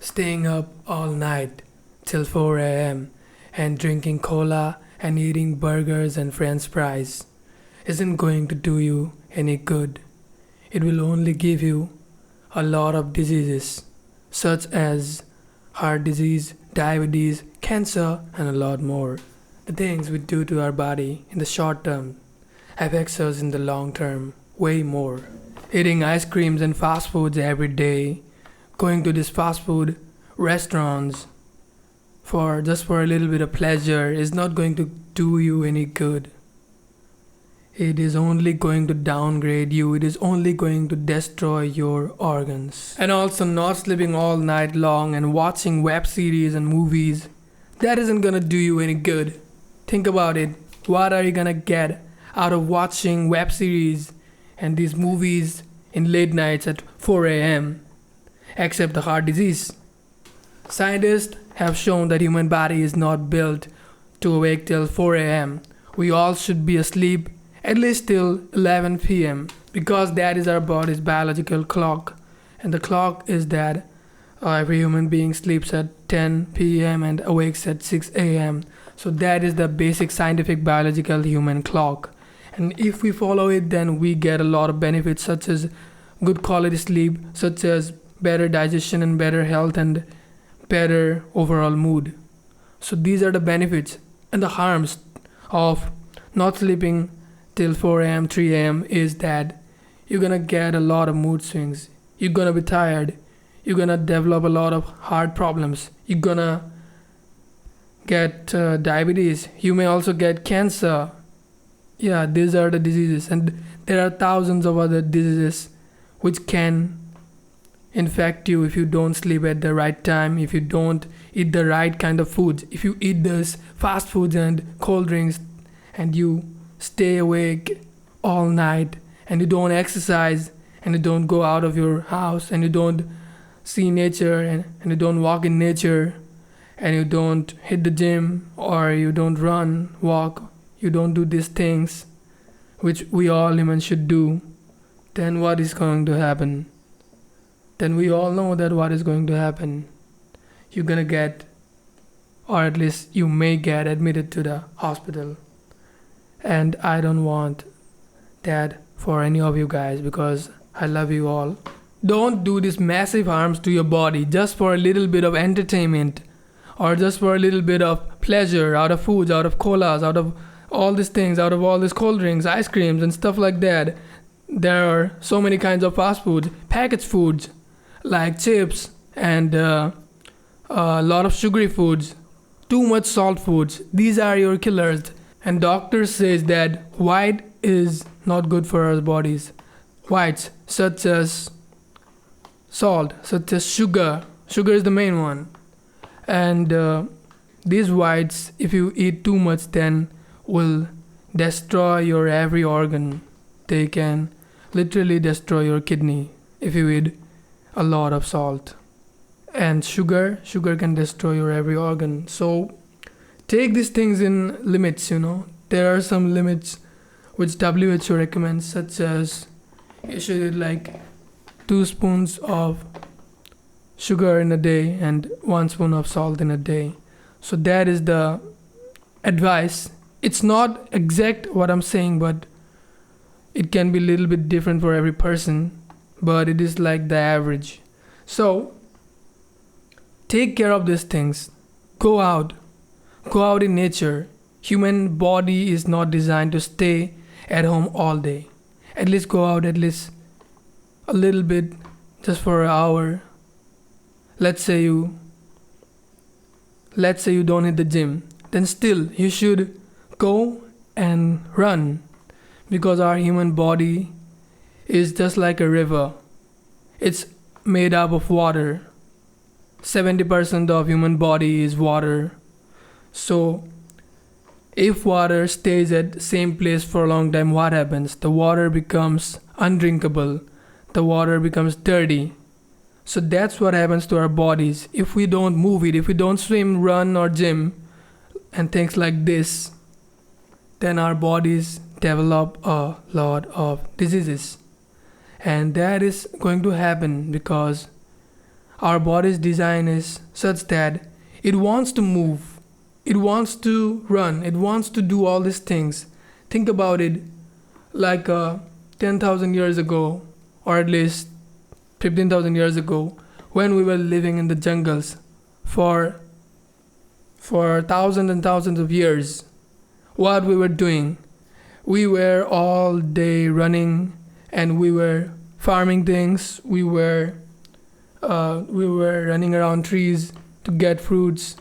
Staying up all night till 4 a.m. and drinking cola and eating burgers and french fries isn't going to do you any good. It will only give you a lot of diseases such as heart disease, diabetes, cancer, and a lot more. The things we do to our body in the short term affects us in the long term way more. Eating ice creams and fast foods every day, going to these fast food restaurants for just for a little bit of pleasure is not going to do you any good. It is only going to downgrade you, it is only going to destroy your organs. And also, not sleeping all night long and watching web series and movies, that isn't gonna do you any good. Think about it. What are you gonna get out of watching web series and these movies in late nights at 4 a.m. except the heart disease? Scientists have shown that human body is not built to awake till 4 a.m. We all should be asleep at least till 11 p.m. because that is our body's biological clock, and the clock is that every human being sleeps at 10 p.m. and awakes at 6 a.m. So that is the basic scientific biological human clock, and if we follow it, then we get a lot of benefits such as good quality sleep, such as better digestion and better health and better overall mood. So these are the benefits. And the harms of not sleeping till 4 a.m., 3 a.m. is that you're gonna get a lot of mood swings. You're gonna be tired. You're gonna develop a lot of heart problems. You're gonna get diabetes. You may also get cancer. Yeah, these are the diseases. And there are thousands of other diseases which can infect you if you don't sleep at the right time, if you don't eat the right kind of foods, if you eat those fast foods and cold drinks and you stay awake all night and you don't exercise and you don't go out of your house and you don't see nature and you don't walk in nature and you don't hit the gym or you don't run, walk, you don't do these things which we all humans should do, then what is going to happen? Then we all know that what is going to happen. You're gonna get, or at least you may get admitted to the hospital. And I don't want that for any of you guys because I love you all. Don't do these massive harms to your body just for a little bit of entertainment or just for a little bit of pleasure out of foods, out of colas, out of all these things, out of all these cold drinks, ice creams and stuff like that. There are so many kinds of fast foods, packaged foods like chips and a lot of sugary foods, too much salt foods. These are your killers. And doctors says that white is not good for our bodies. Whites such as salt, such as sugar. Sugar is the main one. And these whites, if you eat too much, then will destroy your every organ. They can literally destroy your kidney if you eat a lot of salt. And sugar can destroy your every organ. So take these things in limits, There are some limits which WHO recommends, such as you should eat like 2 spoons of sugar in a day and 1 spoon of salt in a day. So that is the advice. It's not exact what I'm saying, but it can be a little bit different for every person, but it is like the average. So take care of these things. Go out in nature. Human body is not designed to stay at home all day. At least go out at least a little bit, just for an hour. Let's say you don't hit the gym, then still you should go and run, because our human body is just like a river. It's made up of water. 70% of human body is water. So if water stays at the same place for a long time, what happens? The water becomes undrinkable. The water becomes dirty. So that's what happens to our bodies. If we don't move it, if we don't swim, run or gym and things like this, then our bodies develop a lot of diseases. And that is going to happen because our body's design is such that it wants to move, it wants to run, it wants to do all these things. Think about it, like 10,000 years ago, or at least 15,000 years ago, when we were living in the jungles for thousands and thousands of years. What we were doing, we were all day running, and we were farming things. We were running around trees to get fruits.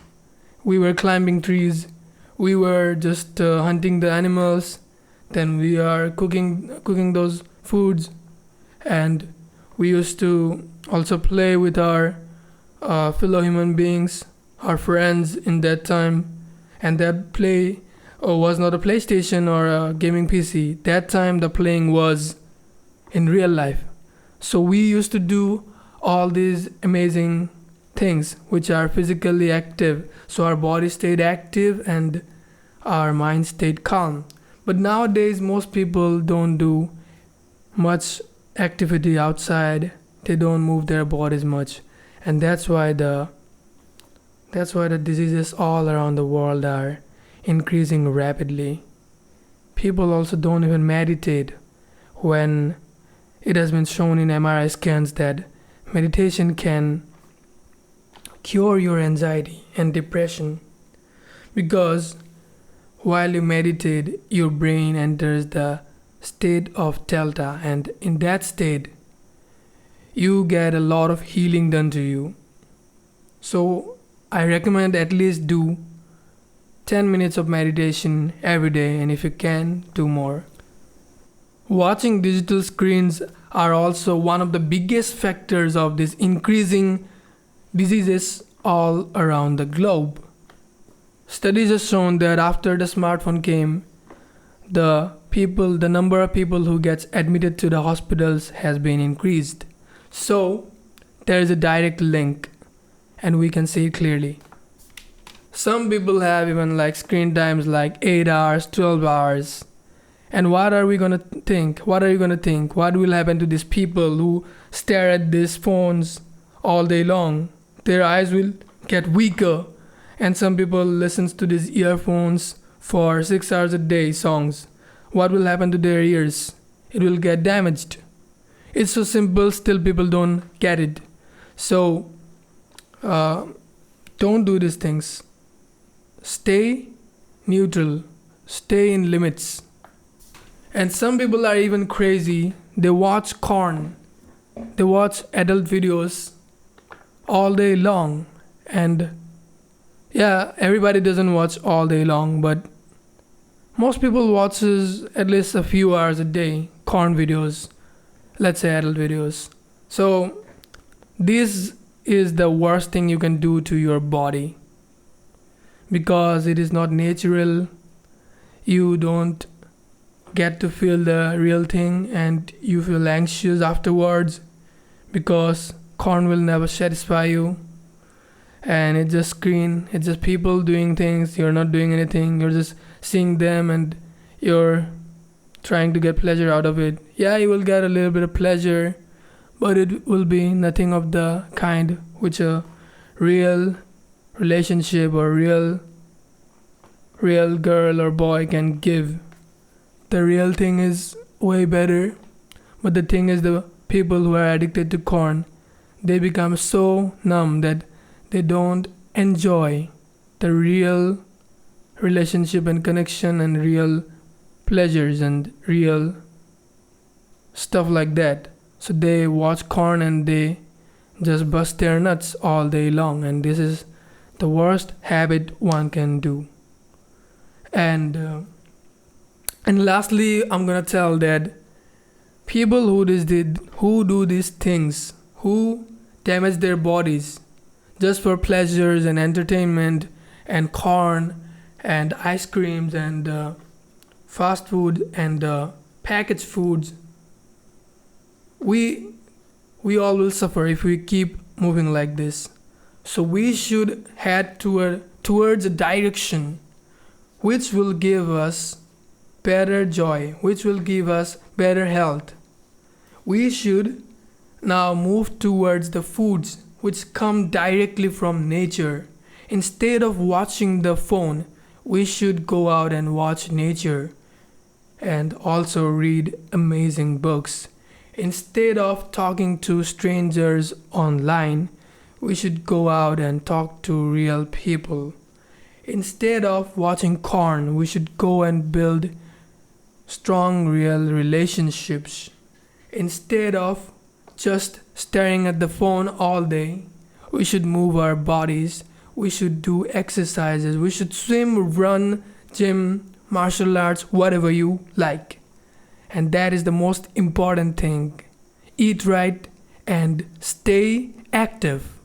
We were climbing trees. We were just hunting the animals. Then we are cooking those foods, and we used to also play with our fellow human beings, our friends in that time. And that play was not a PlayStation or a gaming PC. That time the playing was in real life. So we used to do all these amazing things which are physically active. So our body stayed active and our mind stayed calm. But nowadays most people don't do much activity outside. They don't move their bodies much. And that's why the diseases all around the world are increasing rapidly. People also don't even meditate, when it has been shown in MRI scans that meditation can cure your anxiety and depression, because while you meditate, your brain enters the state of delta, and in that state you get a lot of healing done to you. So I recommend at least do 10 minutes of meditation every day, and if you can, do more. Watching digital screens are also one of the biggest factors of this increasing diseases all around the globe. Studies have shown that after the smartphone came, the number of people who gets admitted to the hospitals has been increased. So there is a direct link, and we can see it clearly. Some people have even like screen times like 8 hours, 12 hours. And what are we gonna think? What are you gonna think? What will happen to these people who stare at these phones all day long? Their eyes will get weaker. And some people listens to these earphones for 6 hours a day songs. What will happen to their ears? It will get damaged. It's so simple, still people don't get it. So don't do these things. Stay neutral. Stay in limits. And some people are even crazy. They watch porn. They watch adult videos all day long. And yeah, everybody doesn't watch all day long, but most people watches at least a few hours a day porn videos, let's say adult videos. So this is the worst thing you can do to your body, because it is not natural. You don't get to feel the real thing, and you feel anxious afterwards, because porn will never satisfy you. And it's just screen, it's just people doing things. You're not doing anything, you're just seeing them, and you're trying to get pleasure out of it. Yeah, you will get a little bit of pleasure, but it will be nothing of the kind which a real relationship or real girl or boy can give. The real thing is way better. But the thing is, the people who are addicted to porn, they become so numb that they don't enjoy the real relationship and connection and real pleasures and real stuff like that. So they watch porn and they just bust their nuts all day long, and this is the worst habit one can do. And lastly, I'm gonna tell that people who do these things, who damage their bodies just for pleasures and entertainment and corn and ice creams and fast food and packaged foods, we all will suffer if we keep moving like this. So we should head towards a direction which will give us better joy, which will give us better health. We should now move towards the foods which come directly from nature. Instead of watching the phone, we should go out and watch nature and also read amazing books. Instead of talking to strangers online, we should go out and talk to real people. Instead of watching corn, we should go and build strong real relationships. Instead of just staring at the phone all day, we should move our bodies. We should do exercises. We should swim, run, gym, martial arts, whatever you like. And that is the most important thing. Eat right and stay active.